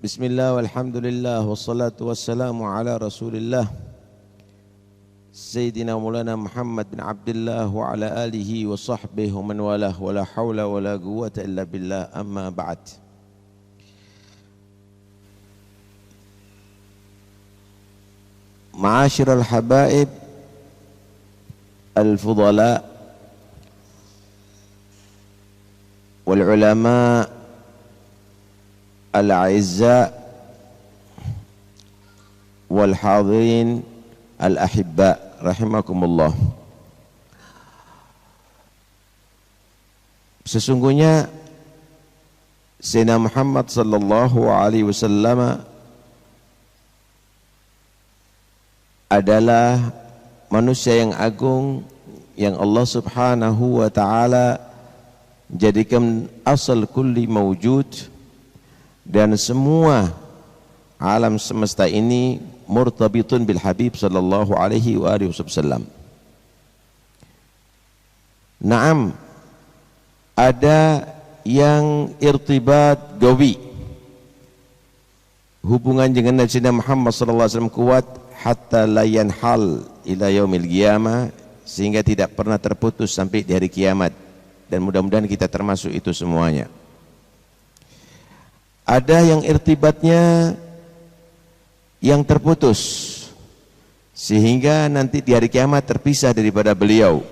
Bismillah walhamdulillah wassalatu wassalamu ala rasulillah Sayyidina Maulana Muhammad bin Abdullah wa ala alihi wa sahbihi wa man walah wa la hawla wa la quwwata illa billah amma ba'd. Ma'asyiral habaib al-fudala wal ulama al-a'izza wal hadirin al-ahibba rahimakumullah. Sesungguhnya Sayyidina Muhammad sallallahu alaihi wasallam adalah manusia yang agung yang Allah Subhanahu wa taala jadikan asal kulli mawjud, dan semua alam semesta ini murtabitun bil Habib sallallahu alaihi wa alihi wasallam. Naam, ada yang irtibat gawi, hubungan dengan Nabi Muhammad sallallahu alaihi wasallam kuat hatta la yanhal ila yaumil qiyamah, sehingga tidak pernah terputus sampai di hari kiamat, dan mudah-mudahan kita termasuk itu semuanya. Ada yang irtibatnya yang terputus, sehingga nanti di hari kiamat terpisah daripada beliau,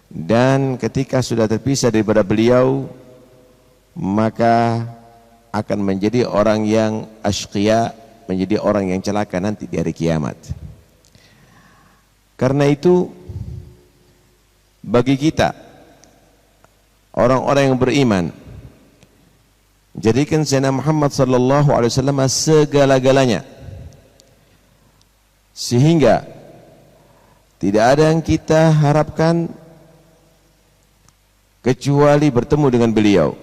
dan ketika sudah terpisah daripada beliau maka akan menjadi orang yang asyqiya, menjadi orang yang celaka nanti di hari kiamat. Karena itu bagi kita orang-orang yang beriman, jadikan Sayyidina Muhammad sallallahu alaihi wasallam segala-galanya, sehingga tidak ada yang kita harapkan kecuali bertemu dengan beliau.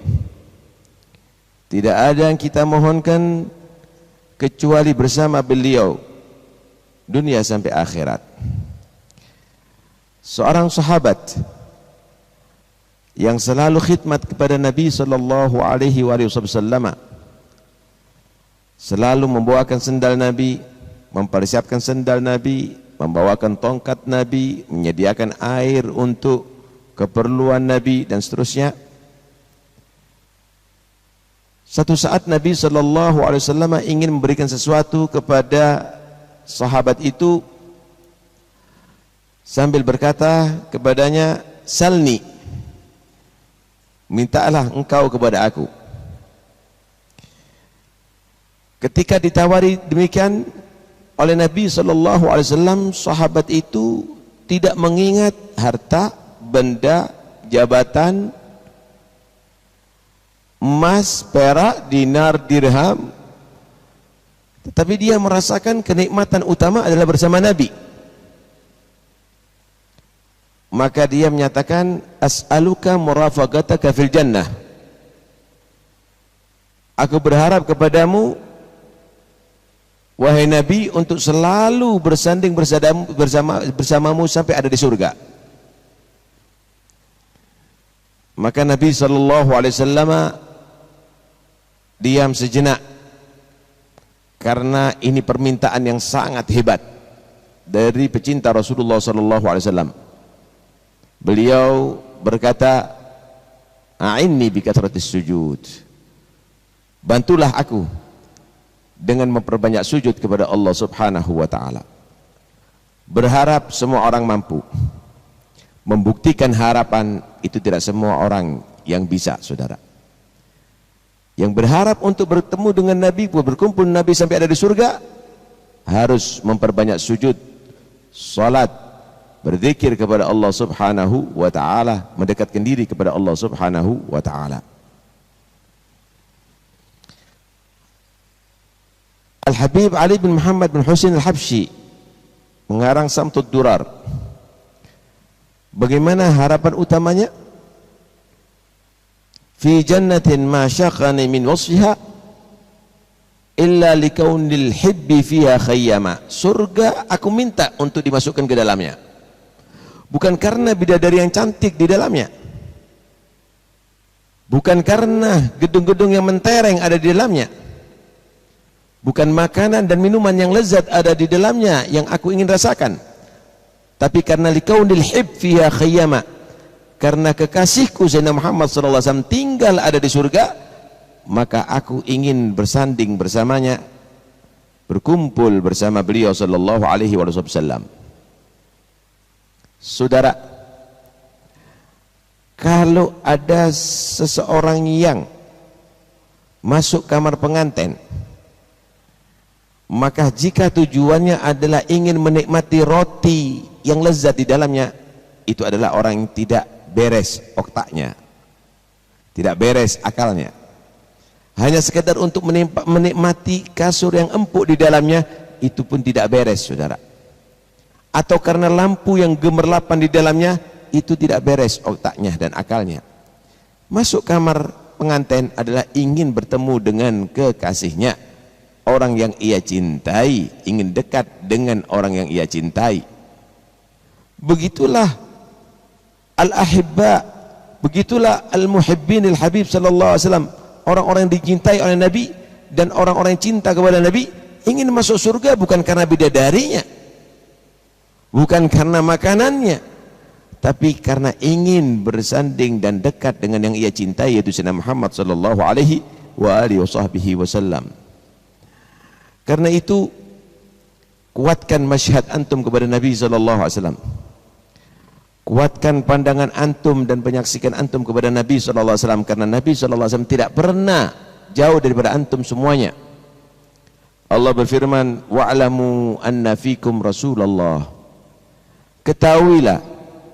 Tidak ada yang kita mohonkan kecuali bersama beliau dunia sampai akhirat. Seorang sahabat yang selalu khidmat kepada Nabi sallallahu alaihi wasallam, selalu membawakan sendal Nabi, mempersiapkan sendal Nabi, membawakan tongkat Nabi, menyediakan air untuk keperluan Nabi dan seterusnya. Satu saat Nabi sallallahu alaihi wasallam ingin memberikan sesuatu kepada sahabat itu sambil berkata kepadanya, "Salni, mintalah engkau kepada aku." Ketika ditawari demikian oleh Nabi sallallahu alaihi wasallam, sahabat itu tidak mengingat harta, benda, jabatan, emas, perak, dinar, dirham, tetapi dia merasakan kenikmatan utama adalah bersama Nabi. Maka dia menyatakan, "As'aluka murafaqataka fil jannah." Aku berharap kepadamu wahai Nabi untuk selalu bersanding bersamamu sampai ada di surga. Maka Nabi sallallahu alaihi wasallam diam sejenak, karena ini permintaan yang sangat hebat dari pecinta Rasulullah sallallahu alaihi wasallam. Beliau berkata, "A'inni bi kathratis sujud." Bantulah aku dengan memperbanyak sujud kepada Allah Subhanahu wa taala. Berharap semua orang mampu. Membuktikan harapan itu tidak semua orang yang bisa, saudara. Yang berharap untuk bertemu dengan Nabi, berkumpul Nabi sampai ada di surga, harus memperbanyak sujud, salat, berzikir kepada Allah Subhanahu wa taala, mendekatkan diri kepada Allah Subhanahu wa taala. Al-Habib Ali bin Muhammad bin Husain Al-Habsyi mengarang Samtud Durar. Bagaimana harapan utamanya? Fi jannatin ma syaqani min wasfiha illa likaunil hibbi fiha khayyama. Surga aku minta untuk dimasukkan ke dalamnya, bukan karena bidadari yang cantik di dalamnya, bukan karena gedung-gedung yang mentereng ada di dalamnya, Bukan makanan dan minuman yang lezat ada di dalamnya yang aku ingin rasakan, tapi karena likaunil hib fiha khayyama, karena kekasihku Sayyidina Muhammad sallallahu alaihi wasallam tinggal ada di surga, maka aku ingin bersanding bersamanya, berkumpul bersama beliau sallallahu alaihi wasallam. Saudara, kalau ada seseorang yang masuk kamar pengantin, maka jika tujuannya adalah ingin menikmati roti yang lezat di dalamnya, itu adalah orang yang tidak beres otaknya, tidak beres akalnya. Hanya sekedar untuk menikmati kasur yang empuk di dalamnya, itu pun tidak beres, saudara. Atau karena lampu yang gemerlapan di dalamnya, itu tidak beres otaknya dan akalnya. Masuk kamar pengantin adalah ingin bertemu dengan kekasihnya, orang yang ia cintai, ingin dekat dengan orang yang ia cintai. Begitulah al-ahibba, begitulah al-muhibbin al-habib sallallahu alaihi wasallam, orang-orang yang dicintai oleh Nabi dan orang-orang yang cinta kepada Nabi ingin masuk surga bukan karena bidadarinya, bukan karena makanannya, tapi karena ingin bersanding dan dekat dengan yang ia cintai, yaitu Sayyidina Muhammad sallallahu alaihi wasallam. Karena itu kuatkan masyhad antum kepada Nabi sallallahu alaihi wasallam. Kuatkan pandangan antum dan penyaksikan antum kepada Nabi sallallahu alaihi wasallam, karena Nabi sallallahu alaihi wasallam tidak pernah jauh daripada antum semuanya. Allah berfirman, wa'lamu anna fikum Rasulullah. Ketahuilah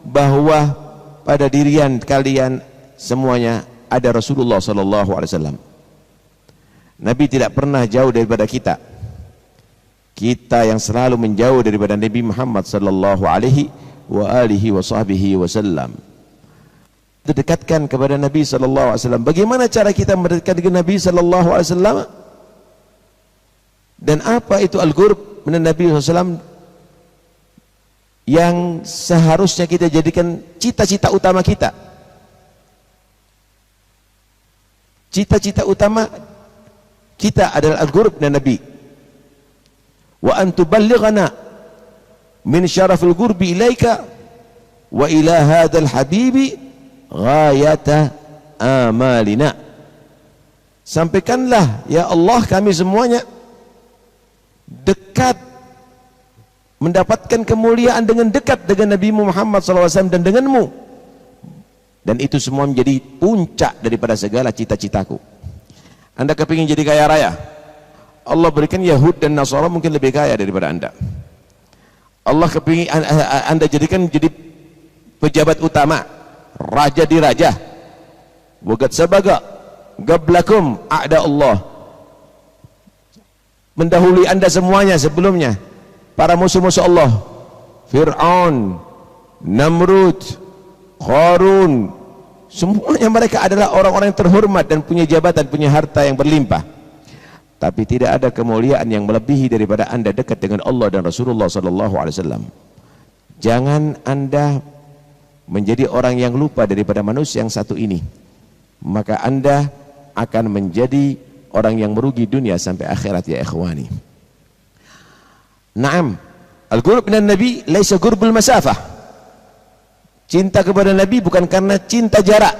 bahwa pada dirian kalian semuanya ada Rasulullah sallallahu alaihi wasallam. Nabi tidak pernah jauh daripada kita. Kita yang selalu menjauh daripada Nabi Muhammad sallallahu alaihi wasallam. Dekatkan kepada Nabi sallallahu alaihi wasallam. Bagaimana cara kita mendekatkan dengan Nabi sallallahu alaihi wasallam? Dan apa itu al-qurb min Nabi sallallahu alaihi wasallam yang seharusnya kita jadikan cita-cita utama kita? Cita-cita utama kita adalah al-qurb min Nabi. Wa an tuballighana min syarafil qurbi ilaika wa ila hadzal habibi ghayata amalina. Sampaikanlah ya Allah kami semuanya dekat, mendapatkan kemuliaan dengan dekat dengan Nabi Muhammad SAW dan denganmu, dan itu semua menjadi puncak daripada segala cita-citaku. Anda kepingin jadi kaya raya, Allah berikan Yahud dan Nasara mungkin lebih kaya daripada Anda. Allah kepingin Anda jadikan jadi pejabat utama, raja di raja. Wagat sabaga gablakum a'da Allah, mendahului Anda semuanya sebelumnya para musuh-musuh Allah, Fir'aun, Namrud, Qarun, semuanya mereka adalah orang-orang yang terhormat dan punya jabatan, punya harta yang berlimpah. Tapi tidak ada kemuliaan yang melebihi daripada Anda dekat dengan Allah dan Rasulullah sallallahu alaihi wasallam. Jangan Anda menjadi orang yang lupa daripada manusia yang satu ini, maka Anda akan menjadi orang yang merugi dunia sampai akhirat, ya ikhwani. Naam, al-qurb minan Nabi laisa qurbul masafah. Cinta kepada Nabi bukan karena cinta jarak.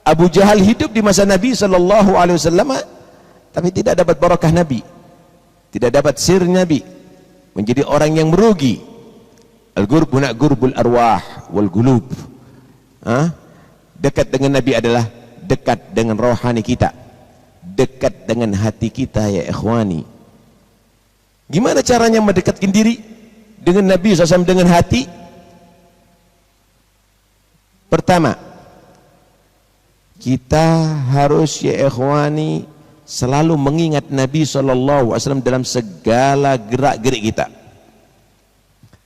Abu Jahal hidup di masa Nabi sallallahu alaihi wasallam, tapi tidak dapat barakah Nabi, tidak dapat sir Nabi, menjadi orang yang merugi. Al-qurb huna qurbul arwah wal qulub. Dekat dengan Nabi adalah dekat dengan rohani kita, dekat dengan hati kita, ya ikhwani. Gimana caranya mendekatkan diri dengan Nabi SAW dengan hati? Pertama, kita harus, ya ikhwani, selalu mengingat Nabi SAW dalam segala gerak-gerik kita.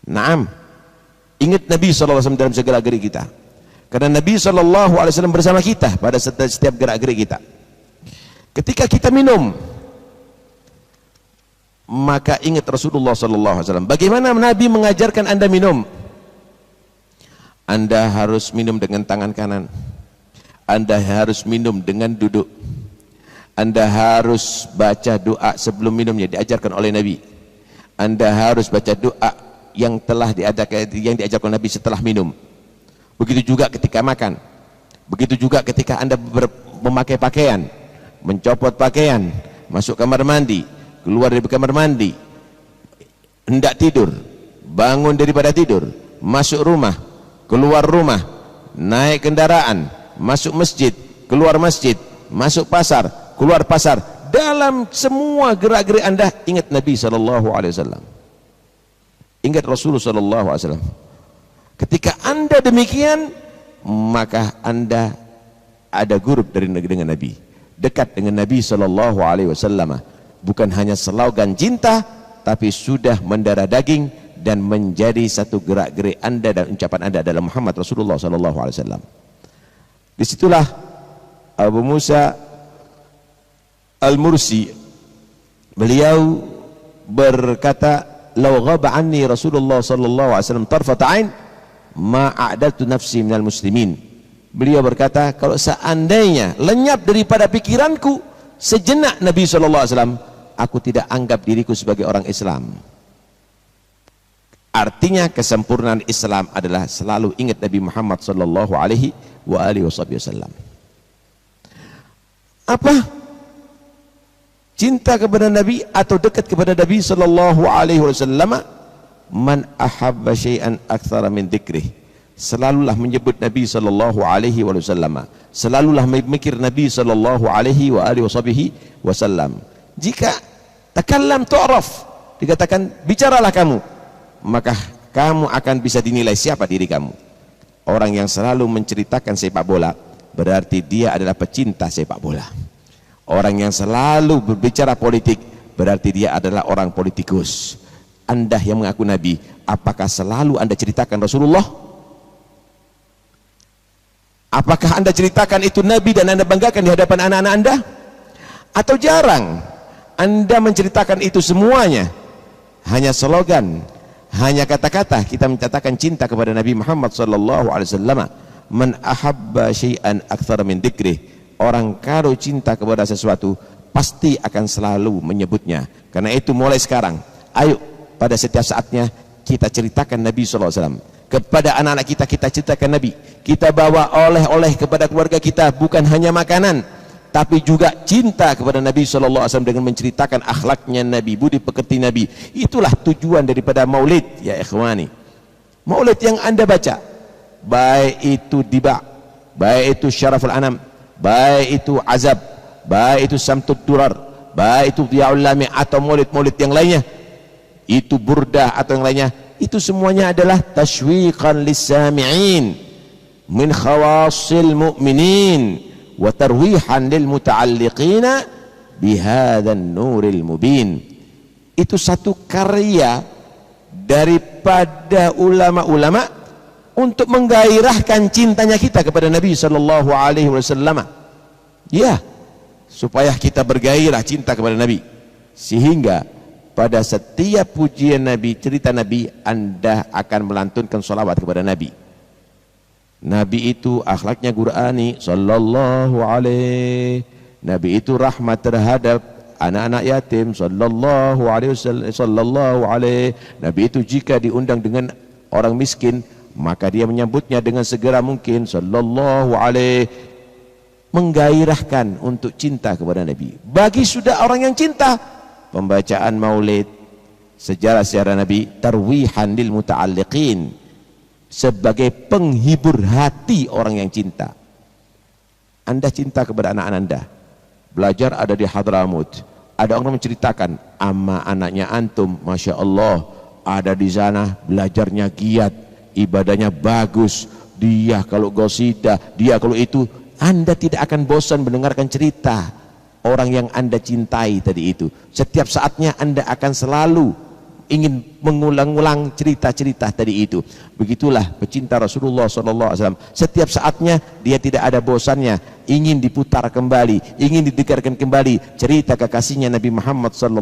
Naam, ingat Nabi SAW dalam segala gerik kita, karena Nabi SAW bersama kita pada setiap gerak-gerik kita. Ketika kita minum, maka ingat Rasulullah SAW. Bagaimana Nabi mengajarkan Anda minum? Anda harus minum dengan tangan kanan, Anda harus minum dengan duduk, Anda harus baca doa sebelum minumnya, diajarkan oleh Nabi. Anda harus baca doa yang telah diajarkan Nabi setelah minum. Begitu juga ketika makan. Begitu juga ketika Anda memakai pakaian, mencopot pakaian, masuk kamar mandi, keluar dari kamar mandi, hendak tidur, bangun daripada tidur, masuk rumah, keluar rumah, naik kendaraan, masuk masjid, keluar masjid, masuk pasar, keluar pasar, dalam semua gerak-gerik Anda ingat Nabi SAW, ingat Rasulullah SAW. Ketika Anda demikian, maka Anda ada gurub dengan Nabi, dekat dengan Nabi SAW. Bukan hanya slogan cinta, tapi sudah mendarah daging dan menjadi satu gerak-gerik Anda dan ucapan Anda adalah Muhammad Rasulullah SAW. Disitulah Abu Musa Al-Mursi, beliau berkata, "Lau ghaba anni Rasulullah sallallahu alaihi wasallam tarfata ain, ma a'daltu nafsi minal muslimin." Beliau berkata, kalau seandainya lenyap daripada pikiranku sejenak Nabi sallallahu alaihi wasallam, aku tidak anggap diriku sebagai orang Islam. Artinya kesempurnaan Islam adalah selalu ingat Nabi Muhammad sallallahu alaihi wasallam. Apa cinta kepada Nabi atau dekat kepada Nabi sallallahu alaihi wasallam? Man ahabba syai'an aktsara min dzikrih. Selalulah menyebut Nabi sallallahu alaihi wasallam. Selalulah memikir Nabi sallallahu alaihi wasallam. Jika takallam tu'raf, dikatakan bicaralah kamu, maka kamu akan bisa dinilai siapa diri kamu. Orang yang selalu menceritakan sepak bola berarti dia adalah pecinta sepak bola. Orang yang selalu berbicara politik berarti dia adalah orang politikus. Anda yang mengaku Nabi, apakah selalu Anda ceritakan Rasulullah? Apakah Anda ceritakan itu Nabi dan Anda banggakan di hadapan anak-anak Anda? Atau jarang Anda menceritakan itu semuanya? Hanya slogan, hanya kata-kata kita menyatakan cinta kepada Nabi Muhammad sallallahu alaihi wasallam. Man ahabba syai'an aktsara min dzikrih. Orang kalau cinta kepada sesuatu pasti akan selalu menyebutnya. Karena itu mulai sekarang, ayo pada setiap saatnya kita ceritakan Nabi SAW. Kepada anak-anak kita, kita ceritakan Nabi. Kita bawa oleh-oleh kepada keluarga kita, bukan hanya makanan, tapi juga cinta kepada Nabi SAW dengan menceritakan akhlaknya Nabi, budi pekerti Nabi. Itulah tujuan daripada maulid, ya ikhwani. Maulid yang Anda baca, baik itu Diba', baik itu Syaraful Anam, baik itu Azab, baik itu Samtud Durar, baik itu Diyaul Lami atau maulid-maulid yang lainnya, itu Burdah atau yang lainnya, itu semuanya adalah tashwiqan lis-sami'in min khawasil mu'minin wa tarwihan lil muta'alliqina bihadzal nuril mubin. Itu satu karya daripada ulama-ulama untuk menggairahkan cintanya kita kepada Nabi sallallahu alaihi wasallam. Ya, supaya kita bergairah cinta kepada Nabi, sehingga pada setiap pujian Nabi, cerita Nabi, Anda akan melantunkan salawat kepada Nabi. Nabi itu akhlaknya Qur'ani sallallahu alaihi. Nabi itu rahmat terhadap anak-anak yatim sallallahu alaihi. Nabi itu jika diundang dengan orang miskin, maka dia menyambutnya dengan segera mungkin sallallahu alaihi. Menggairahkan untuk cinta kepada Nabi. Bagi sudah orang yang cinta, pembacaan maulid, sejarah-sejarah Nabi, tarwihan lil muta'alliqin, sebagai penghibur hati orang yang cinta. Anda cinta kepada anak-anak Anda, belajar ada di Hadramut, ada orang menceritakan ama anaknya antum, masya Allah, ada di sana, belajarnya giat, ibadahnya bagus, dia kalau gosidah, dia kalau itu. Anda tidak akan bosan mendengarkan cerita orang yang Anda cintai tadi itu. Setiap saatnya Anda akan selalu ingin mengulang-ulang cerita-cerita tadi itu. Begitulah pecinta Rasulullah SAW. Setiap saatnya dia tidak ada bosannya, ingin diputar kembali, ingin didengarkan kembali cerita kekasihnya Nabi Muhammad SAW.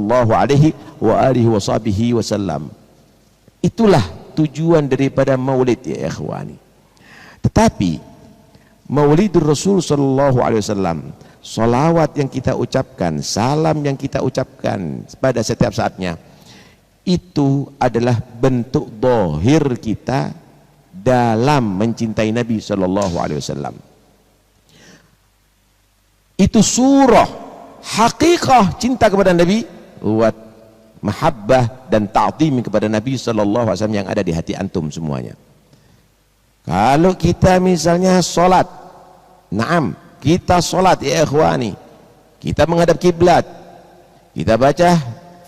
Itulah tujuan daripada maulid, ya ikhwani. Tetapi Maulidur Rasul sallallahu alaihi wasallam solawat yang kita ucapkan, salam yang kita ucapkan pada setiap saatnya, itu adalah bentuk zahir kita dalam mencintai Nabi Shallallahu Alaihi Wasallam. Itu surah hakikah cinta kepada Nabi, buat mahabbah dan ta'zim kepada Nabi Shallallahu Alaihi Wasallam yang ada di hati antum semuanya. Kalau kita misalnya sholat, naam, kita sholat ya ikhwani, kita menghadap kiblat, kita baca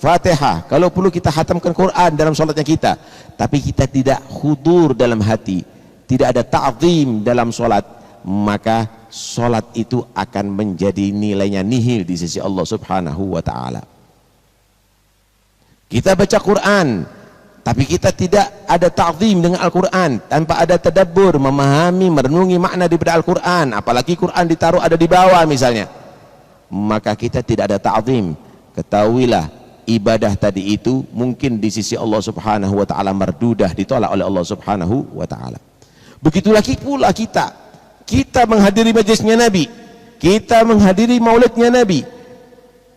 Fatihah, kalau perlu kita khatamkan Quran dalam sholatnya kita, tapi kita tidak khudur dalam hati, tidak ada ta'zim dalam sholat, maka sholat itu akan menjadi nilainya nihil di sisi Allah Subhanahu wa ta'ala. Kita baca Quran tapi kita tidak ada ta'zim dengan Al-Quran, tanpa ada tadabbur, memahami, merenungi makna daripada Al-Quran, apalagi Quran ditaruh ada di bawah misalnya, maka kita tidak ada ta'zim. Ketahuilah, ibadah tadi itu mungkin di sisi Allah Subhanahu wa ta'ala mardudah, ditolak oleh Allah Subhanahu wa ta'ala. Begitulah pula kita menghadiri majlisnya Nabi, kita menghadiri maulidnya Nabi,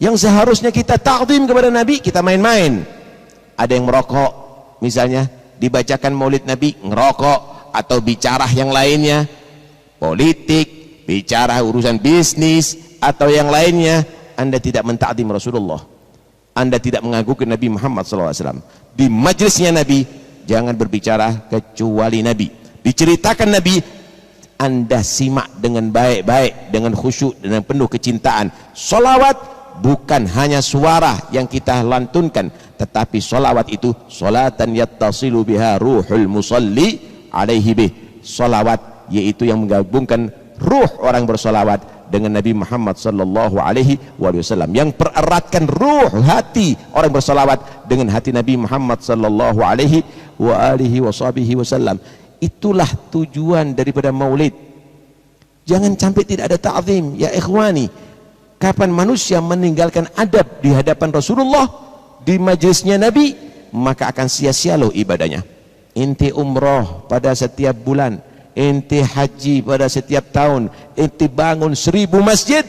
yang seharusnya kita ta'zim kepada Nabi, kita main-main. Ada yang merokok misalnya, dibacakan maulid Nabi, ngerokok, atau bicara yang lainnya, politik, bicara urusan bisnis atau yang lainnya, Anda tidak mentakdim Rasulullah, Anda tidak mengagungkan Nabi Muhammad SAW. Di majlisnya Nabi jangan berbicara kecuali Nabi, diceritakan Nabi, Anda simak dengan baik-baik, dengan khusyuk, dengan penuh kecintaan. Sholawat bukan hanya suara yang kita lantunkan, tetapi solawat itu solatan yattasilu biha ruhul musalli alaihi bih. Solawat yaitu yang menggabungkan ruh orang bersolawat dengan Nabi Muhammad sallallahu alaihi wasallam, yang pereratkan ruh hati orang bersolawat dengan hati Nabi Muhammad sallallahu alaihi wasallam. Itulah tujuan daripada maulid. Jangan sampai tidak ada ta'zim ya ikhwani. Kapan manusia meninggalkan adab di hadapan Rasulullah, di majlisnya Nabi, maka akan sia-sia loh ibadahnya. Inti umroh pada setiap bulan, inti haji pada setiap tahun, inti bangun 1000 masjid,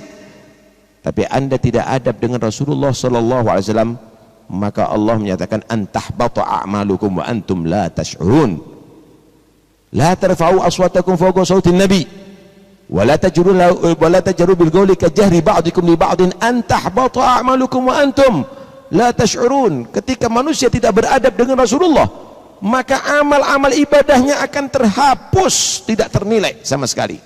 tapi Anda tidak adab dengan Rasulullah sallallahu alaihi wasallam, maka Allah menyatakan antahbata a'malukum wa antum la tash'urun. La tarfa'u aswatakum fawqa sautin nabi wala tajru bil qawli kajahri ba'dikum li ba'din an tahbata a'malukum wa antum la tash'urun. Ketika manusia tidak beradab dengan Rasulullah, maka amal-amal ibadahnya akan terhapus, tidak ternilai sama sekali,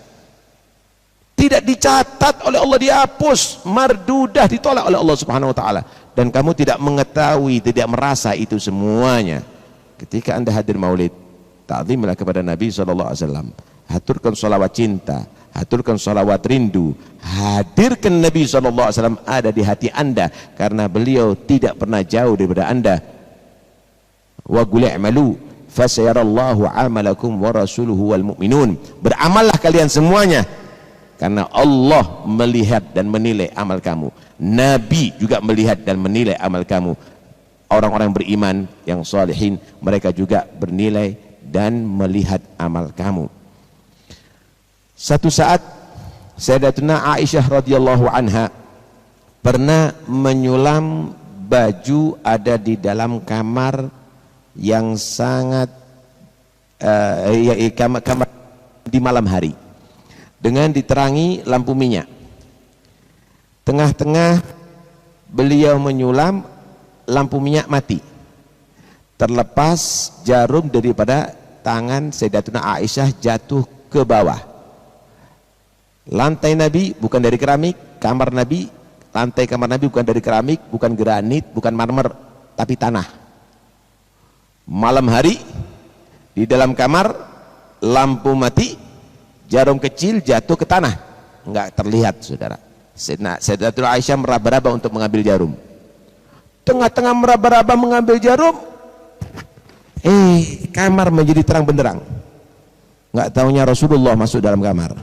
tidak dicatat oleh Allah, dihapus, mardudah, ditolak oleh Allah Subhanahu wa ta'ala. Dan kamu tidak mengetahui, tidak merasa itu semuanya. Ketika Anda hadir maulid, ta'zimlah kepada Nabi SAW, haturkan sholawat cinta, haturkan sholawat rindu, hadirkan Nabi SAW ada di hati Anda, karena beliau tidak pernah jauh daripada Anda. Wa qul i'malu fasayarallahu amalakum wa rasuluhu wal mu'minun. Beramallah kalian semuanya, karena Allah melihat dan menilai amal kamu, Nabi juga melihat dan menilai amal kamu. Orang-orang beriman yang salihin, mereka juga bernilai dan melihat amal kamu. Satu saat Sayyidatuna Aisyah radhiyallahu anha pernah menyulam baju ada di dalam kamar yang sangat kamar di malam hari, dengan diterangi lampu minyak. Tengah-tengah beliau menyulam, lampu minyak mati, terlepas jarum daripada tangan Sayyidatuna Aisyah jatuh ke bawah. Lantai Nabi bukan dari keramik, kamar Nabi, lantai kamar Nabi bukan dari keramik, bukan granit, bukan marmer, tapi tanah. Malam hari di dalam kamar, lampu mati, jarum kecil jatuh ke tanah, enggak terlihat saudara. Sayyidatuna Aisyah meraba-raba untuk mengambil jarum. Tengah-tengah meraba-raba mengambil jarum, kamar menjadi terang benderang. Enggak tahunya Rasulullah masuk dalam kamar.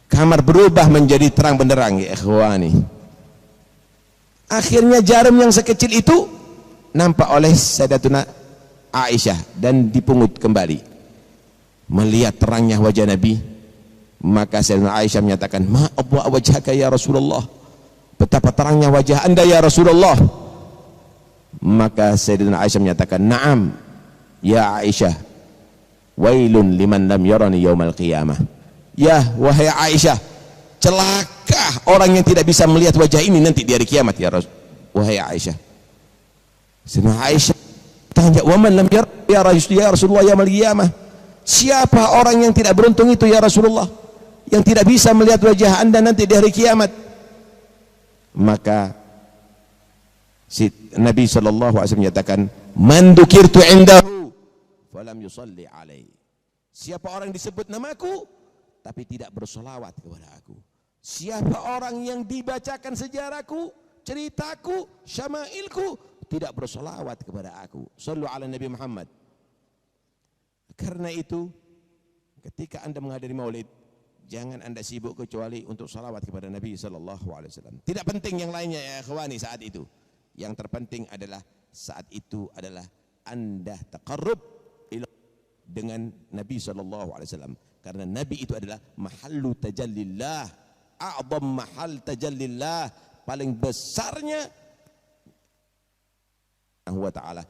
Kamar berubah menjadi terang benderang ya ikhwani. Akhirnya jarum yang sekecil itu nampak oleh Sayyidatuna Aisyah dan dipungut kembali. Melihat terangnya wajah Nabi, Maka Sayyidatina Aisyah menyatakan, ma adwa wajhaka ya Rasulullah, betapa terangnya wajah anda ya Rasulullah. Maka Sayyidatina Aisyah menyatakan, na'am ya Aisyah, wailun liman lam yarani yaumal qiyamah. Ya wahai Aisyah, celaka orang yang tidak bisa melihat wajah ini nanti di hari kiamat ya wahai Aisyah. Sayyidatina Aisyah tanya, wa man lam yara ya Rasulullah yaumal qiyamah, siapa orang yang tidak beruntung itu ya Rasulullah, yang tidak bisa melihat wajah anda nanti di hari kiamat? Maka si Nabi SAW menyatakan, man dzukirtu indahu falam yusalli alaihi, siapa orang disebut namaku tapi tidak bersolawat kepada aku, siapa orang yang dibacakan sejarahku, ceritaku, syama'ilku, tidak bersolawat kepada aku. Sallu ala Nabi Muhammad. Karena itu ketika anda menghadiri maulid, jangan anda sibuk kecuali untuk salawat kepada Nabi SAW. Tidak penting yang lainnya ya ikhwani saat itu. Yang terpenting adalah saat itu adalah anda taqarrub dengan Nabi SAW. Karena Nabi itu adalah mahallu tajallillah, a'zam mahal tajallillah, paling besarnya wa ta'ala.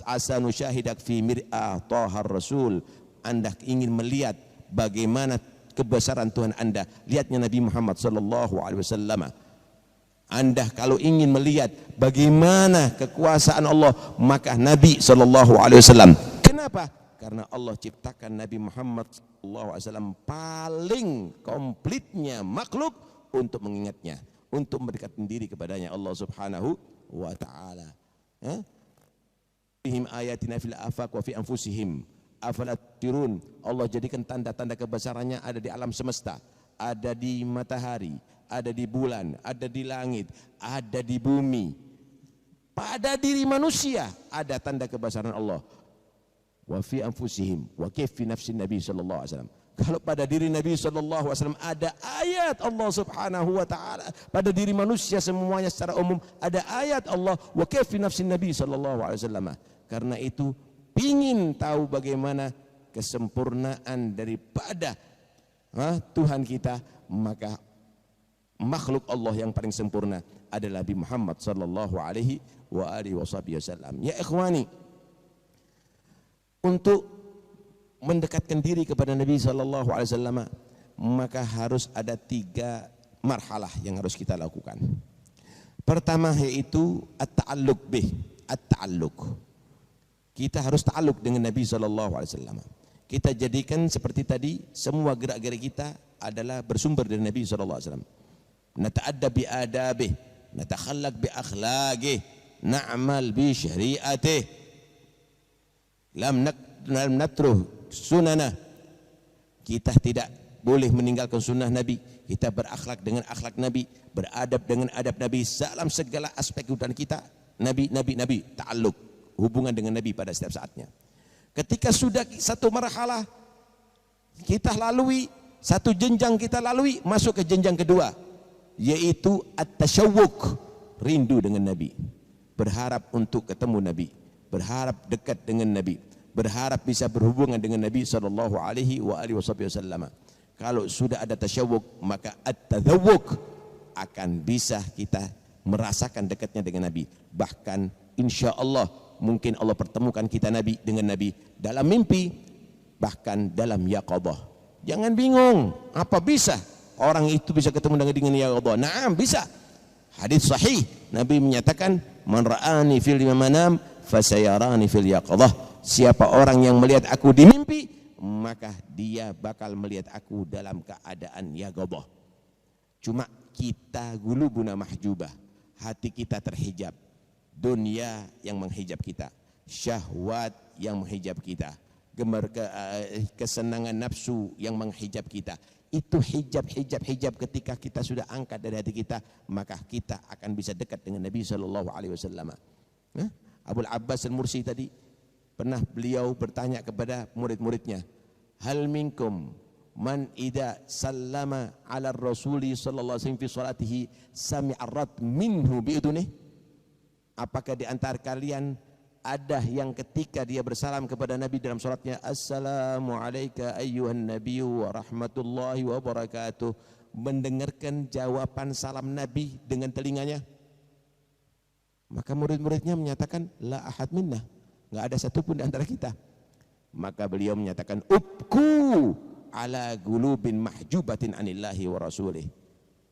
Asanu syahidak fi mir'ah tahar rasul. Anda ingin melihat bagaimana kebesaran Tuhan anda, lihatnya Nabi Muhammad sallallahu alaihi wasallam. Anda kalau ingin melihat bagaimana kekuasaan Allah, maka Nabi sallallahu alaihi wasallam. Kenapa? Karena Allah ciptakan Nabi Muhammad sallallahu alaihi wasallam paling komplitnya makhluk untuk mengingatnya, untuk mendekatkan diri kepadanya Allah Subhanahu wa taala. Bihim ayatina fil afaq wa fi anfusihim afalat tirun. Allah jadikan tanda-tanda kebesarannya ada di alam semesta, ada di matahari, ada di bulan, ada di langit, ada di bumi. Pada diri manusia ada tanda kebesaran Allah. Wa fi anfusihim wa kayf fi nafsi Nabi sallallahu alaihi wasallam. Kalau pada diri Nabi sallallahu alaihi wasallam ada ayat Allah Subhanahu wa taala, pada diri manusia semuanya secara umum ada ayat Allah. Wa kayf fi nafsi Nabi sallallahu alaihi wasallam. Karena itu ingin tahu bagaimana kesempurnaan daripada Tuhan kita, maka makhluk Allah yang paling sempurna adalah Nabi Muhammad sallallahu alaihi wa alihi wasallam. Ya ikhwani, untuk mendekatkan diri kepada Nabi sallallahu alaihi wasallam, maka harus ada 3 marhalah yang harus kita lakukan. Pertama yaitu at-ta'alluq bih, at-ta'alluq. Kita harus ta'alluq dengan Nabi sallallahu alaihi wasallam. Kita jadikan seperti tadi, semua gerak-gerik kita adalah bersumber dari Nabi sallallahu alaihi wasallam. Nata'addab bi adabih, natakhallaq bi akhlaqih, na'mal bi syari'atih. Lam natruh sunanah. Kita tidak boleh meninggalkan sunnah Nabi. Kita berakhlak dengan akhlak Nabi, beradab dengan adab Nabi, dalam segala aspek kehidupan kita. Nabi, ta'alluq, hubungan dengan Nabi pada setiap saatnya. Ketika sudah satu marhalah kita lalui, satu jenjang kita lalui, masuk ke jenjang kedua, yaitu at-tasyawwuq, rindu dengan Nabi, berharap untuk ketemu Nabi, berharap dekat dengan Nabi, berharap bisa berhubungan dengan Nabi sallallahu alaihi wa alihi wasallam. Kalau sudah ada tasyawwuq, maka at-tadzawwuq, akan bisa kita merasakan dekatnya dengan Nabi. Bahkan insya Allah mungkin Allah pertemukan kita Nabi dengan Nabi dalam mimpi, bahkan dalam yaqadah. Jangan bingung, apa bisa orang itu bisa ketemu dengan yaqadah? Naam, bisa. Hadis sahih, Nabi menyatakan, man ra'ani fil manam fasayarani fil yaqadah. Siapa orang yang melihat aku di mimpi, maka dia bakal melihat aku dalam keadaan yaqadah. Cuma kita gulubuna mahjubah, hati kita terhijab. Dunia yang menghijab kita, syahwat yang menghijab kita, kesenangan nafsu yang menghijab kita. Itu hijab ketika kita sudah angkat dari hati kita, maka kita akan bisa dekat dengan Nabi sallallahu alaihi wasallam. Abul Abbas Al-Mursi tadi pernah beliau bertanya kepada murid-muridnya, hal minkum man idza sallama ala rasuli sallallahu alaihi wasallam fi salatihi sami'a rat minhu bi udunihi. Apakah di antara kalian Ada yang ketika dia bersalam kepada Nabi dalam salatnya, Assalamu alayka ayyuhan nabiyyu wa rahmatullahi wa barakatuh, mendengarkan jawaban salam Nabi dengan telinganya, maka murid-muridnya menyatakan la ahad minna, enggak ada satupun di antara kita. Maka beliau menyatakan ubku ala gulubin mahjubatin anillahi wa rasulih.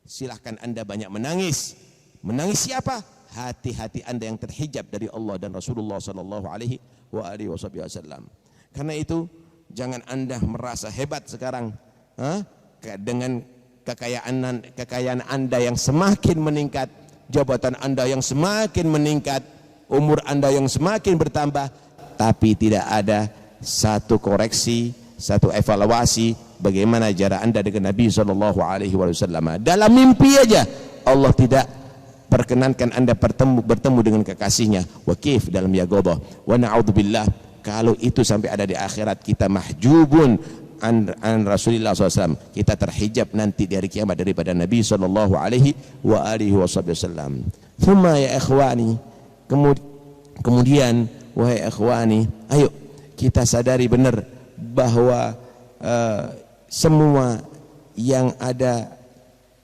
Silahkan anda banyak menangis. Menangis siapa? Hati-hati anda yang terhijab dari Allah dan Rasulullah sallallahu alaihi wasallam. Karena itu jangan anda merasa hebat sekarang dengan kekayaan anda yang semakin meningkat, jabatan anda yang semakin meningkat, umur anda yang semakin bertambah, tapi tidak ada satu koreksi, satu evaluasi bagaimana jarak anda dengan Nabi sallallahu alaihi wasallam. Dalam mimpi aja Allah tidak perkenankan anda bertemu dengan kekasihnya. Wakif dalam yaqodah. Wa na'udzubillah, kalau itu sampai ada di akhirat, kita mahjubun an Rasulullah SAW, kita terhijab nanti di hari kiamat daripada Nabi sallallahu alaihi wasallam. Thumma ya ikhwani, kemudian wahai ikhwani, ayo kita sadari benar bahwa semua yang ada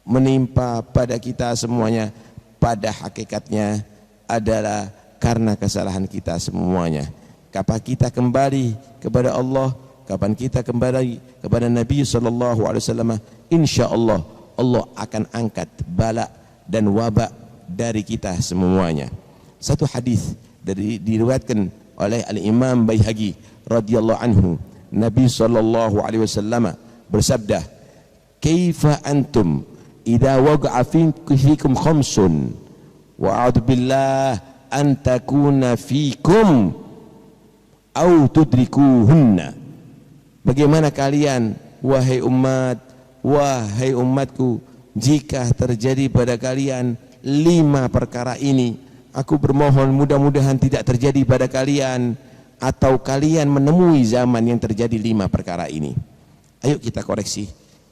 menimpa pada kita semuanya pada hakikatnya adalah karena kesalahan kita semuanya. Kapan kita kembali kepada Allah, kapan kita kembali kepada Nabi sallallahu alaihi wasallam, insyaallah Allah akan angkat bala dan wabak dari kita semuanya. Satu hadis diriwayatkan oleh Al-Imam Baihaqi radhiyallahu anhu, Nabi sallallahu alaihi wasallam bersabda, "Kaifa antum idza waqa'a fikum khamsun wa a'udzu billah an takuna fikum au tudrikuhunna." Bagaimana kalian wahai umat, wahai umatku, jika terjadi pada kalian 5 perkara ini, aku bermohon mudah-mudahan tidak terjadi pada kalian, atau kalian menemui zaman yang terjadi 5 perkara ini. Ayo kita koreksi,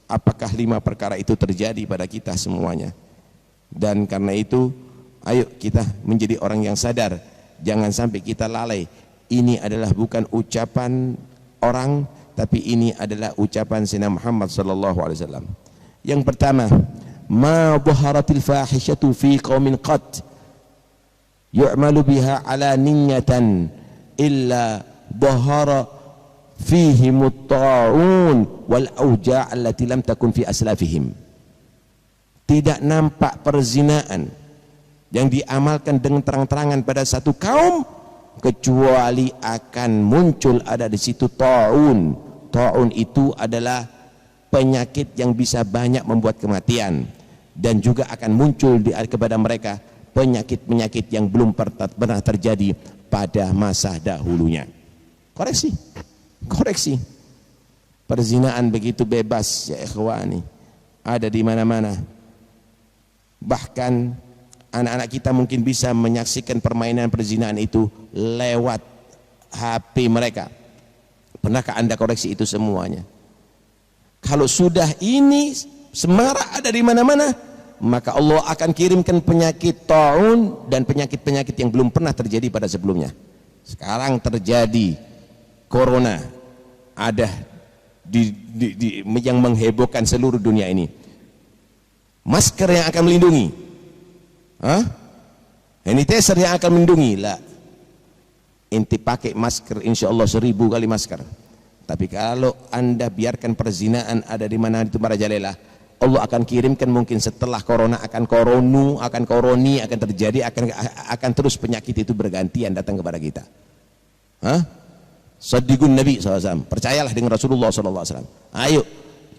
apakah 5 perkara itu terjadi pada kita semuanya? Dan karena itu ayo kita menjadi orang yang sadar, jangan sampai kita lalai. Ini adalah bukan ucapan orang, tapi ini adalah ucapan Sayyidina Muhammad sallallahu alaihi wasallam. Yang pertama, ma dhaharatil fahishatu fi qaumin qad yu'malu biha ala niyyatan illa dhahara fihimut ta'un wal auja' allati lam takun fi aslafihim. Tidak nampak perzinaan yang diamalkan dengan terang-terangan pada satu kaum kecuali akan muncul ada di situ ta'un. Ta'un itu adalah penyakit yang bisa banyak membuat kematian, dan juga akan muncul kepada mereka penyakit-penyakit yang belum pernah terjadi pada masa dahulunya. Koreksi. Perzinaan begitu bebas ya ikhwani, ada di mana-mana. Bahkan anak-anak kita mungkin bisa menyaksikan permainan perzinaan itu lewat HP mereka. Pernahkah anda koreksi itu semuanya? Kalau sudah ini semarak ada di mana-mana, maka Allah akan kirimkan penyakit ta'un dan penyakit-penyakit yang belum pernah terjadi pada sebelumnya. Sekarang terjadi corona, ada yang menghebohkan seluruh dunia ini. Masker yang akan melindungi, sanitizer yang akan melindungi. Lah, inti pakai masker, insya Allah 1000 kali masker. Tapi kalau anda biarkan perzinaan ada di mana itu merajalela, Allah akan kirimkan mungkin setelah corona akan koroni akan terjadi, akan terus penyakit itu bergantian datang kepada kita. Saddiqun Nabi SAW, percayalah dengan Rasulullah SAW. Ayo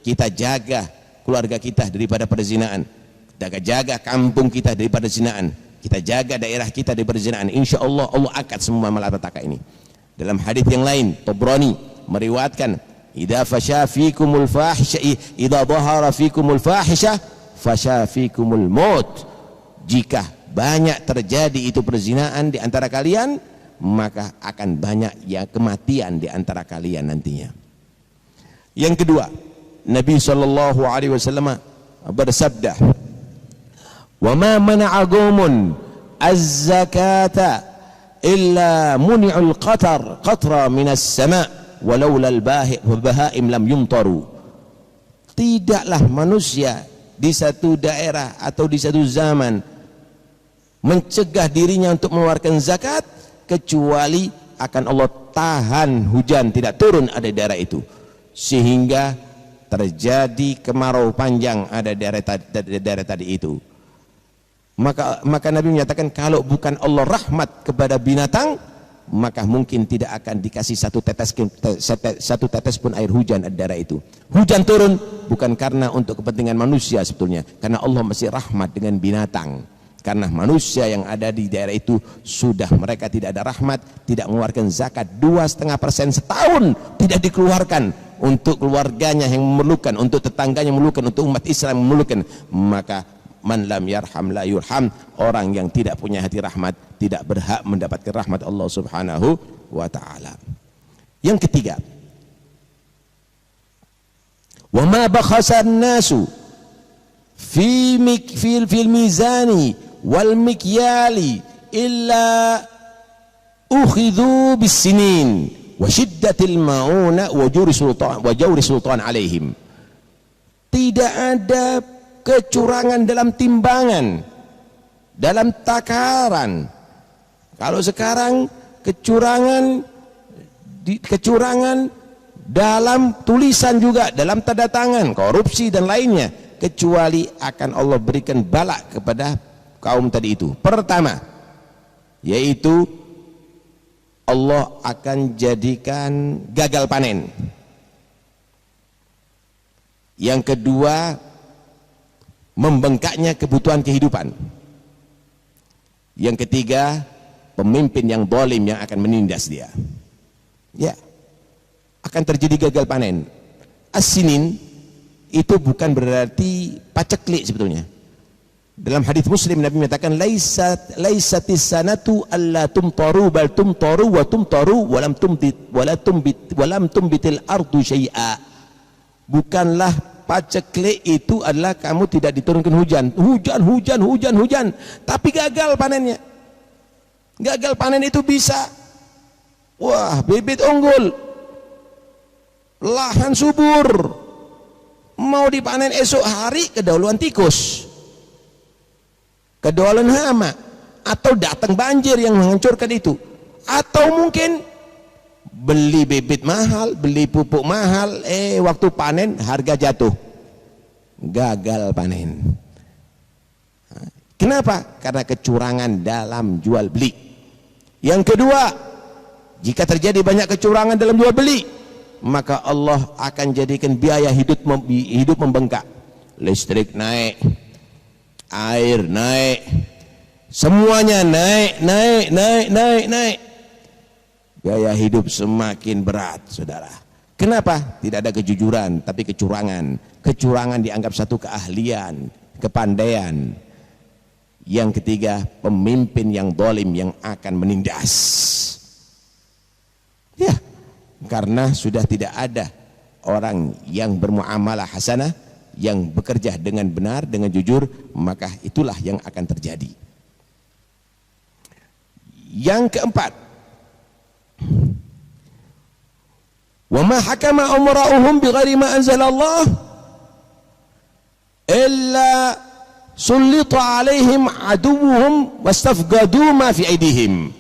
kita jaga keluarga kita daripada perzinaan, kita jaga kampung kita daripada zinaan, kita jaga daerah kita daripada zinaan. Insya Allah Allah angkat semua malapetaka ini. Dalam hadis yang lain, Tabrani meriwayatkan, idza fasha fikumul fahisha, idza dhahara fikumul fahisha fasha fikumul maut. Jika banyak terjadi itu perzinaan di antara kalian, maka akan banyak ya kematian di antara kalian nantinya. Yang kedua, Nabi sallallahu alaihi wasallam bersabda, "Wa ma mana'a qaumun az-zakata illa muni'ul qatra minas sama' walaula al-bahaim lam yumtaru. Tidaklah manusia di satu daerah atau di satu zaman mencegah dirinya untuk mengeluarkan zakat kecuali akan Allah tahan hujan tidak turun ada di daerah itu, sehingga terjadi kemarau panjang ada di daerah tadi itu. Maka Nabi menyatakan kalau bukan Allah rahmat kepada binatang, maka mungkin tidak akan dikasih satu tetes pun air hujan di daerah itu. Hujan turun bukan karena untuk kepentingan manusia sebetulnya, karena Allah masih rahmat dengan binatang. Karena manusia yang ada di daerah itu sudah mereka tidak ada rahmat, tidak mengeluarkan zakat 2,5% setahun tidak dikeluarkan untuk keluarganya yang memerlukan, untuk tetangganya yang memerlukan, untuk umat Islam yang memerlukan. Maka man lam yarham la yurham, orang yang tidak punya hati rahmat tidak berhak mendapatkan rahmat Allah Subhanahu wa taala. Yang ketiga, wa ma bakhasan nasu fil mizani wal mikyali illa ukhidhu bis sinin wa shiddatil mauna wa jawri sultan alaihim. Tidak ada kecurangan dalam timbangan, dalam takaran. Kalau sekarang kecurangan dalam tulisan juga, dalam tanda tangan, korupsi dan lainnya, kecuali akan Allah berikan balak kepada kaum tadi itu. Pertama, yaitu Allah akan jadikan gagal panen. Yang kedua, membengkaknya kebutuhan kehidupan. Yang ketiga, pemimpin yang zalim yang akan menindas dia. Ya, akan terjadi gagal panen. As-sinin itu bukan berarti paceklik sebetulnya. Dalam hadis Muslim Nabi menyatakan laisatis sanatu alla tumtaru bal tumtaru wa tumtaru walam tumbitil ardu syai'a. Bukanlah paceklik itu adalah kamu tidak diturunkan hujan, tapi gagal panennya. Gagal panen itu bisa, wah, bibit unggul, lahan subur, mau dipanen esok hari kedahuluan tikus, kedahuluan hama, atau datang banjir yang menghancurkan itu, atau mungkin beli bibit mahal, beli pupuk mahal, waktu panen harga jatuh, gagal panen. Kenapa? Karena kecurangan dalam jual beli. Yang kedua, jika terjadi banyak kecurangan dalam jual beli, maka Allah akan jadikan biaya hidup membengkak. Listrik naik, air naik, semuanya naik. Biaya hidup semakin berat, saudara. Kenapa? Tidak ada kejujuran, tapi kecurangan. Kecurangan dianggap satu keahlian, kepandaian. Yang ketiga, pemimpin yang zalim yang akan menindas. Ya, karena sudah tidak ada orang yang bermuamalah hasanah, yang bekerja dengan benar, dengan jujur, maka itulah yang akan terjadi. Yang keempat, wa ma hakama umra'uhum bighairi ma anzalallah illa sullita alaihim aduwwuhum wastafgadu ma fi aidihim.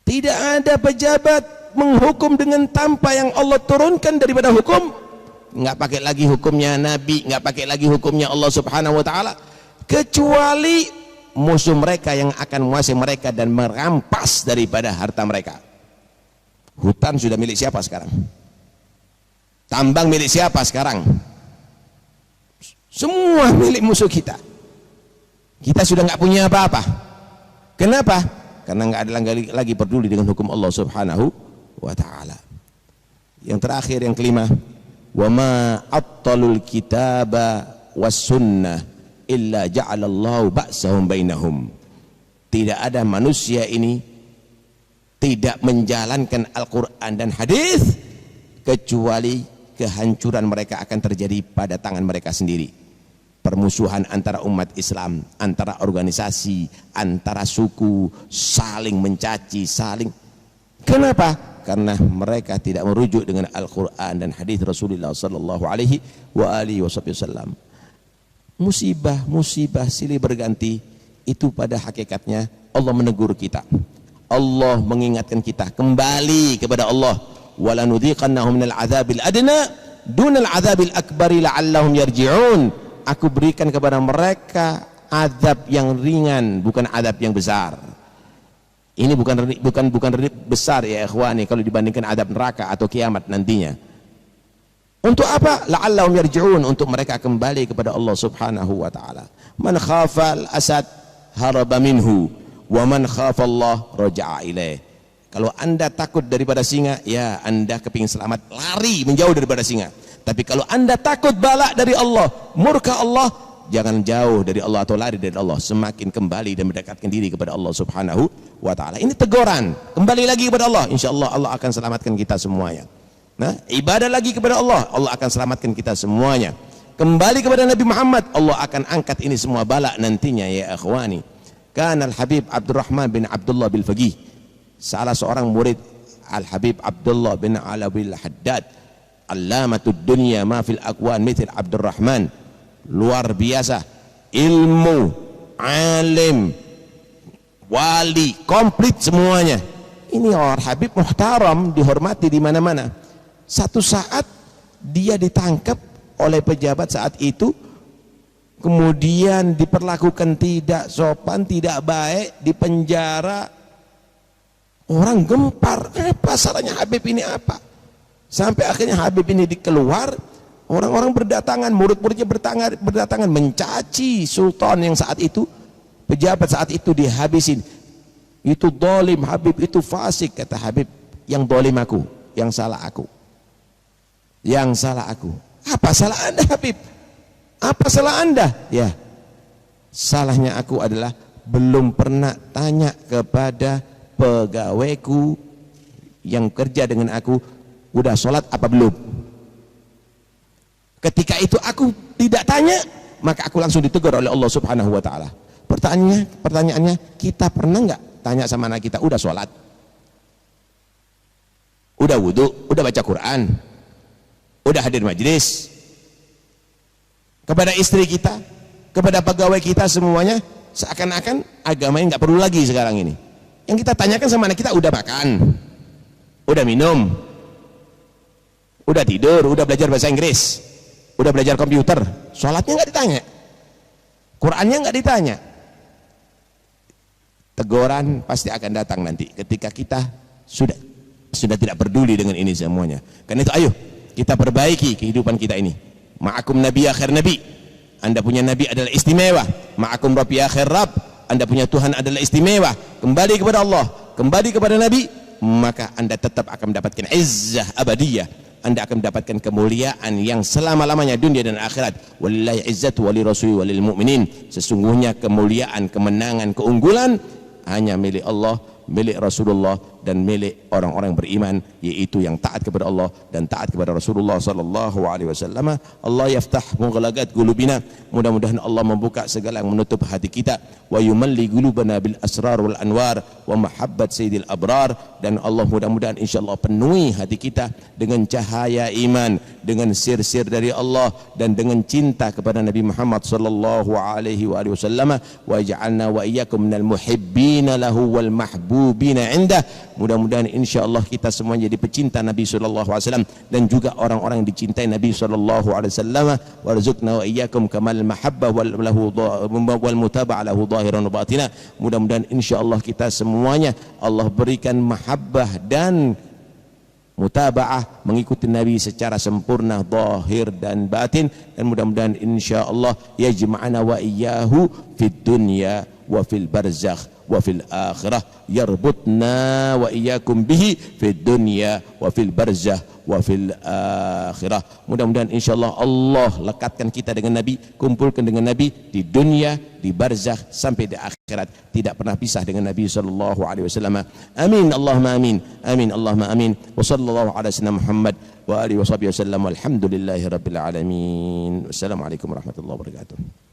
Tidak ada pejabat menghukum dengan tanpa yang Allah turunkan daripada hukum. Enggak pakai lagi hukumnya Nabi, enggak pakai lagi hukumnya Allah Subhanahu wa taala, kecuali musuh mereka yang akan menguasai mereka dan merampas daripada harta mereka. Hutan sudah milik siapa sekarang? Tambang milik siapa sekarang? Semua milik musuh kita. Kita sudah nggak punya apa-apa. Kenapa? Karena nggak ada lagi peduli dengan hukum Allah Subhanahu wa taala. Yang terakhir, yang kelima, wa ma attalul kitaba was sunnah illa ja'alallahu ba'sahum bainahum. Tidak ada manusia ini tidak menjalankan Al-Quran dan hadis kecuali kehancuran mereka akan terjadi pada tangan mereka sendiri. permusuhan antara umat Islam, antara organisasi, antara suku, saling mencaci, saling. Kenapa? Karena mereka tidak merujuk dengan Al-Quran dan hadis Rasulullah sallallahu alaihi wasallam. Musibah silih berganti itu pada hakikatnya Allah menegur kita. Allah mengingatkan kita kembali kepada Allah. Wala nudhiqannahum minal adzabil adna dunal adzabil akbari la'allahum yarji'un. Aku berikan kepada mereka azab yang ringan, bukan azab yang besar. Ini bukan besar ya ikhwani kalau dibandingkan azab neraka atau kiamat nantinya. Untuk apa? La'allahum yarji'un, untuk mereka kembali kepada Allah Subhanahu wa taala. Man khafal asad haraba minhu wa man khafallah raja'a ilaih. Kalau Anda takut daripada singa, ya Anda kepingin selamat, lari menjauh daripada singa. Tapi kalau Anda takut bala dari Allah, murka Allah, jangan jauh dari Allah atau lari dari Allah, semakin kembali dan mendekatkan diri kepada Allah Subhanahu wa taala. Ini teguran, kembali lagi kepada Allah, insyaallah Allah akan selamatkan kita semuanya. Nah, ibadah lagi kepada Allah, Allah akan selamatkan kita semuanya. Kembali kepada Nabi Muhammad, Allah akan angkat ini semua bala nantinya ya akhwani. Kana Al-Habib Abdurrahman bin Abdullah bil Faqih, salah seorang murid Al-Habib Abdullah bin Alawi Al-Haddad, Allamatud dunya ma fil aqwan mithil Abdurrahman, luar biasa ilmu, alim, wali, komplit semuanya. Ini orang Habib muhtaram, dihormati di mana-mana. Satu saat dia ditangkap oleh pejabat saat itu, kemudian diperlakukan tidak sopan, tidak baik, dipenjara. Orang gempar, apa salahnya Habib ini apa? Sampai akhirnya Habib ini dikeluar, orang-orang berdatangan, murid-muridnya berdatangan mencaci sultan yang saat itu, pejabat saat itu dihabisin. Itu dolim Habib, itu fasik, kata Habib. Yang dolim aku, yang salah aku. Yang salah aku. Apa salah Anda Habib? Apa salah Anda? Ya, salahnya aku adalah belum pernah tanya kepada pegawaiku yang kerja dengan aku, udah sholat apa belum. Ketika itu aku tidak tanya, maka aku langsung ditegur oleh Allah Subhanahu wa taala. Pertanyaannya, kita pernah nggak tanya sama anak kita, udah sholat, udah wudhu, udah baca Quran, udah hadir majlis? Kepada istri kita, kepada pegawai kita semuanya, seakan-akan agamanya nggak perlu lagi sekarang ini. Yang kita tanyakan sama anak kita, udah makan, udah minum, udah tidur, udah belajar bahasa Inggris, udah belajar komputer, sholatnya nggak ditanya, Qurannya nggak ditanya. Teguran pasti akan datang nanti ketika kita sudah tidak peduli dengan ini semuanya. Karena itu ayo kita perbaiki kehidupan kita ini. Ma'akum nabi akhir nabi, Anda punya nabi adalah istimewa. Ma'akum rabbi akhir rab, Anda punya Tuhan adalah istimewa. Kembali kepada Allah, kembali kepada nabi, maka Anda tetap akan mendapatkan izzah abadiyah. Anda akan mendapatkan kemuliaan yang selama-lamanya dunia dan akhirat. Walillahi izzatu wali rasuli walil mu'minin. Sesungguhnya kemuliaan, kemenangan, keunggulan hanya milik Allah, milik Rasulullah, dan milik orang-orang beriman, yaitu yang taat kepada Allah dan taat kepada Rasulullah sallallahu alaihi wasallam. Allah yaftah mughlaqat qulubina, mudah-mudahan Allah membuka segala yang menutup hati kita, wa yumalli qulubana bil asrar wal anwar wa mahabbat sayyidil abrar, dan Allah mudah-mudahan insyaallah penuhi hati kita dengan cahaya iman, dengan sir-sir dari Allah, dan dengan cinta kepada Nabi Muhammad sallallahu alaihi wasallam, wa ja'alna wa iyyakum minal muhibbina lahu wal mahbubina indah. Mudah-mudahan insyaallah kita semua jadi pecinta Nabi sallallahu alaihi wasallam dan juga orang-orang yang dicintai Nabi sallallahu alaihi wasallam. Warzuqna wa iyyakum kamal mahabbah wal mutaba'ah lahu zahiran wa batina. Mudah-mudahan insyaallah kita semuanya Allah berikan mahabbah dan mutaba'ah, mengikuti Nabi secara sempurna zahir dan batin, dan mudah-mudahan insyaallah yajma'ana wa iyyahu fid dunya wa fil barzakh wa fil akhirah, yarbutna wa iyyakum bihi fid dunya wa fil barzakh wa fil akhirah. Mudah-mudahan insyaallah Allah lekatkan kita dengan Nabi, kumpulkan dengan Nabi di dunia, di barzakh sampai di akhirat, tidak pernah pisah dengan Nabi sallallahu alaihi wasallam. Amin Allahumma amin. Amin Allahumma amin. Wa sallallahu ala sayyidina Muhammad wa alihi wa sahbihi wasallam. Alhamdulillahirabbil alamin. Wassalamualaikum warahmatullahi wabarakatuh.